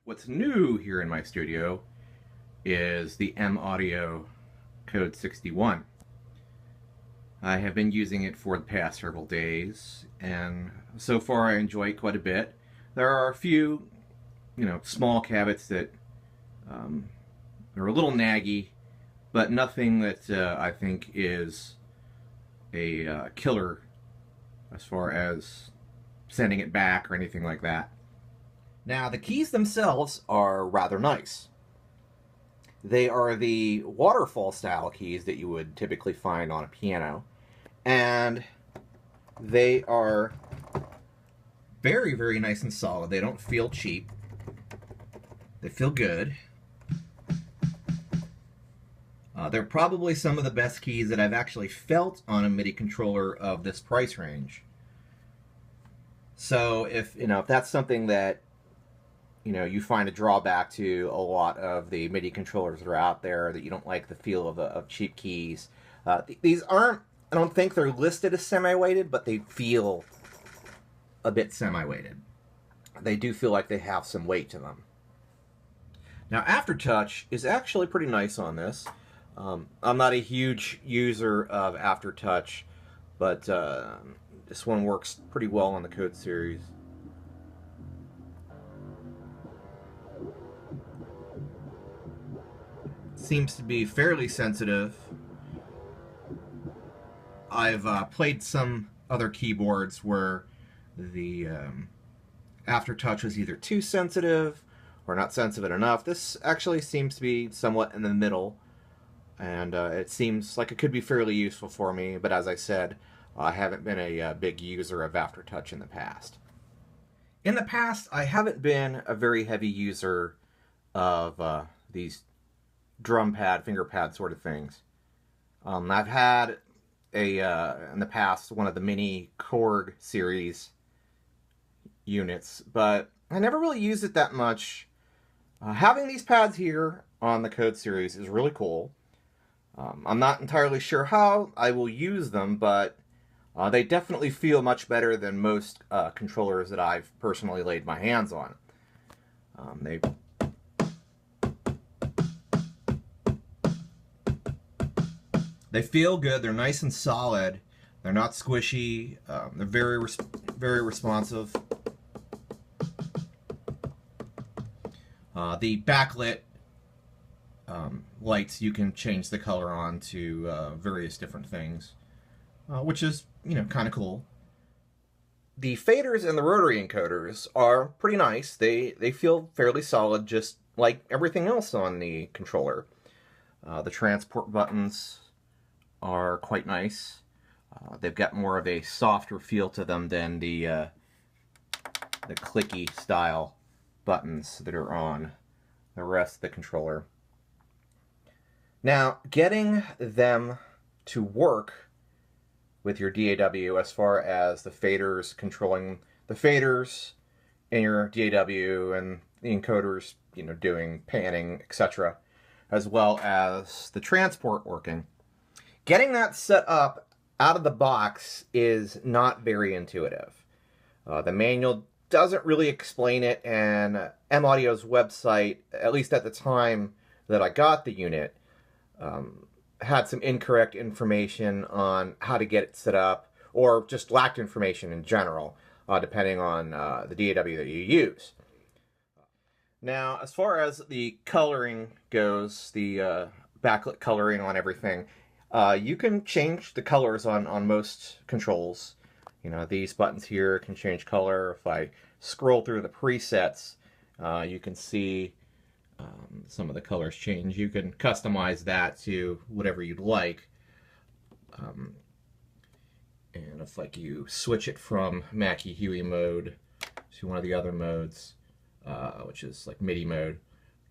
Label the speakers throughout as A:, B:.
A: What's new here in my studio is the M Audio Code 61. I have been using it for the past several days, and so far I enjoy it quite a bit. There are a few, small caveats that are a little naggy, but nothing that I think is a killer as far as sending it back or anything like that. Now, the keys themselves are rather nice. They are the waterfall style keys that you would typically find on a piano, and they are very, very nice and solid. They don't feel cheap. They feel good. They're probably some of the best keys that I've actually felt on a MIDI controller of this price range. So if that's something that you find a drawback to a lot of the MIDI controllers that are out there, that you don't like the feel of cheap keys. These aren't, I don't think they're listed as semi-weighted, but they feel a bit semi-weighted. They do feel like they have some weight to them. Now, Aftertouch is actually pretty nice on this. I'm not a huge user of Aftertouch, but this one works pretty well on the Code series. Seems to be fairly sensitive. I've played some other keyboards where the Aftertouch was either too sensitive or not sensitive enough. This actually seems to be somewhat in the middle, and it seems like it could be fairly useful for me, but as I said, I haven't been a big user of Aftertouch in the past. In the past, I haven't been a very heavy user of these drum pad, finger pad sort of things. I've had in the past, one of the mini Korg series units, but I never really used it that much. Having these pads here on the Code series is really cool. I'm not entirely sure how I will use them, but they definitely feel much better than most controllers that I've personally laid my hands on. They feel good. They're nice and solid. They're not squishy. They're very responsive. The backlit lights, you can change the color on to various different things, which is kind of cool. The faders and the rotary encoders are pretty nice. They feel fairly solid, just like everything else on the controller. The transport buttons are quite nice. They've got more of a softer feel to them than the clicky style buttons that are on the rest of the controller. Now, getting them to work with your DAW, as far as the faders, controlling the faders in your DAW and the encoders, doing panning, etc., as well as the transport working. Getting that set up out of the box is not very intuitive. The manual doesn't really explain it, and M Audio's website, at least at the time that I got the unit, had some incorrect information on how to get it set up, or just lacked information in general, depending on the DAW that you use. Now, as far as the coloring goes, the backlit coloring on everything, you can change the colors on most controls. These buttons here can change color. If I scroll through the presets, you can see some of the colors change. You can customize that to whatever you'd like. And if you switch it from Mackie mode to one of the other modes, which is like MIDI mode,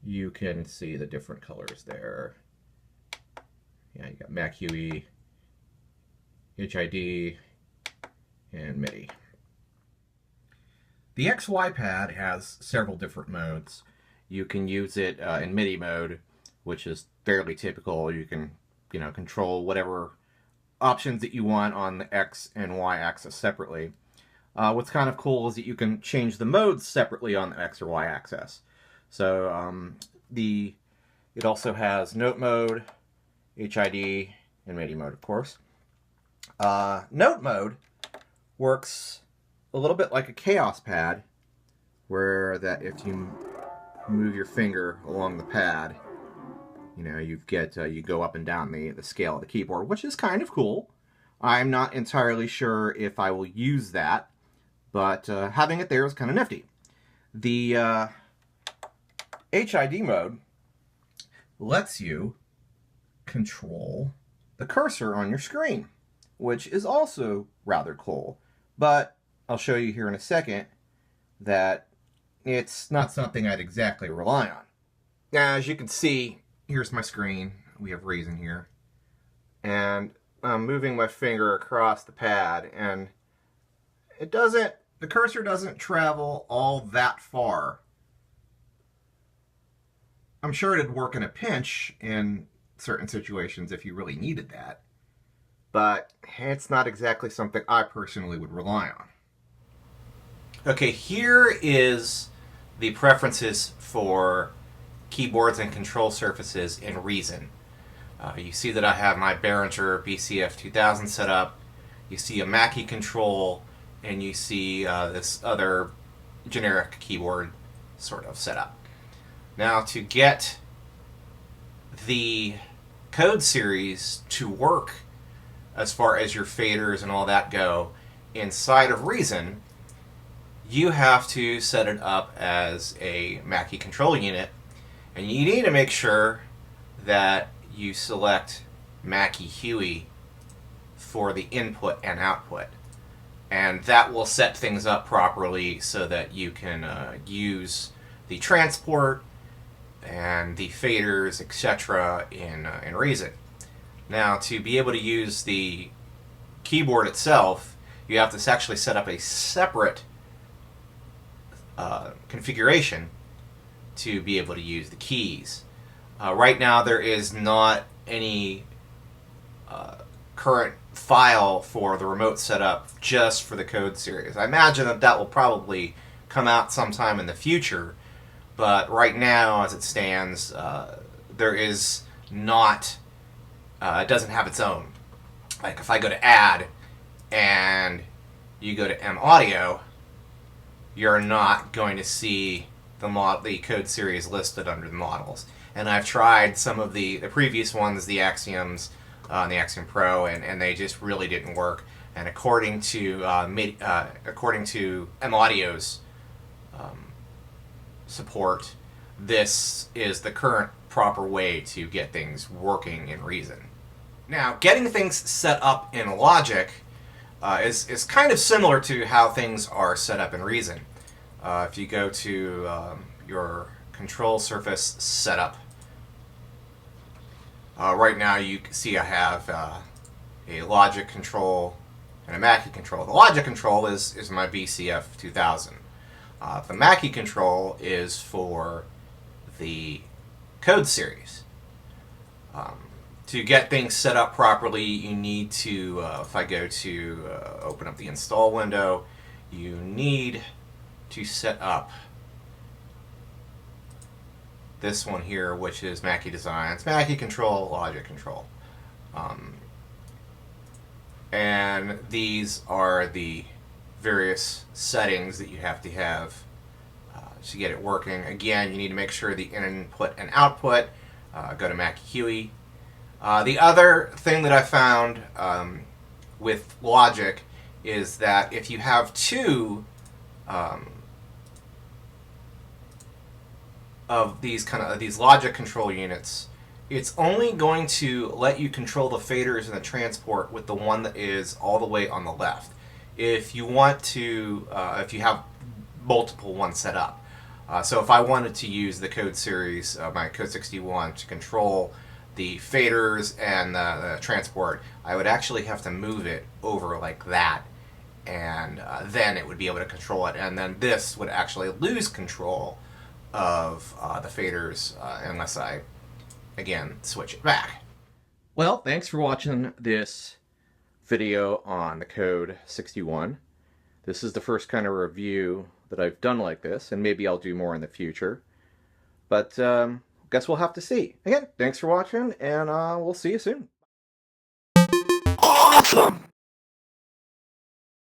A: you can see the different colors there. Yeah, you got Mackie, HID, and MIDI. The XY pad has several different modes. You can use it in MIDI mode, which is fairly typical. You can, control whatever options that you want on the X and Y axis separately. What's kind of cool is that you can change the modes separately on the X or Y axis. So it also has note mode, HID, and MIDI mode, of course. Note mode works a little bit like a chaos pad, where that if you move your finger along the pad, you know, you go up and down the scale of the keyboard, which is kind of cool. I'm not entirely sure if I will use that, but having it there is kind of nifty. The HID mode lets you control the cursor on your screen, which is also rather cool. But I'll show you here in a second that it's not something I'd exactly rely on. Now, as you can see, here's my screen. We have Reason here. And I'm moving my finger across the pad, and the cursor doesn't travel all that far. I'm sure it'd work in a pinch in certain situations if you really needed that, but it's not exactly something I personally would rely on. Okay, here is the preferences for keyboards and control surfaces in Reason. You see that I have my Behringer BCF 2000 set up. You see a Mackie Control, and you see this other generic keyboard sort of set up. Now, to get the code series to work as far as your faders and all that go inside of Reason, you have to set it up as a Mackie Control unit, and you need to make sure that you select Mackie Huey for the input and output, and that will set things up properly so that you can use the transport and the faders, etc. in Reason. Now, to be able to use the keyboard itself, you have to actually set up a separate configuration to be able to use the keys. Right now, there is not any current file for the remote setup just for the code series. I imagine that that will probably come out sometime in the future, but right now, as it stands, there is not, it doesn't have its own. Like if I go to Add and you go to M Audio, you're not going to see the code series listed under the models. And I've tried some of the previous ones, the Axioms and the Axiom Pro, and they just really didn't work. And according to M Audio's support, this is the current proper way to get things working in Reason. Now, getting things set up in Logic is kind of similar to how things are set up in Reason. If you go to your control surface setup, right now you can see I have a Logic control and a Mackie control. The Logic control is my BCF 2000. The Mackie Control is for the code series. To get things set up properly, you need to, if I go to open up the install window, you need to set up this one here, which is Mackie Designs, Mackie Control, Logic Control. And these are the various settings that you have to get it working. Again, you need to make sure the input and output, go to Mackie Huey. The other thing that I found with Logic is that if you have two of these Logic control units, it's only going to let you control the faders and the transport with the one that is all the way on the left. If you want to, if you have multiple ones set up. So if I wanted to use the code series, my Code 61, to control the faders and the transport, I would actually have to move it over like that, and then it would be able to control it, and then this would actually lose control of the faders unless I, again, switch it back. Well, thanks for watching this video on the Code 61. This is the first kind of review that I've done like this, and maybe I'll do more in the future. But guess we'll have to see. Again, thanks for watching, and we'll see you soon.
B: Awesome!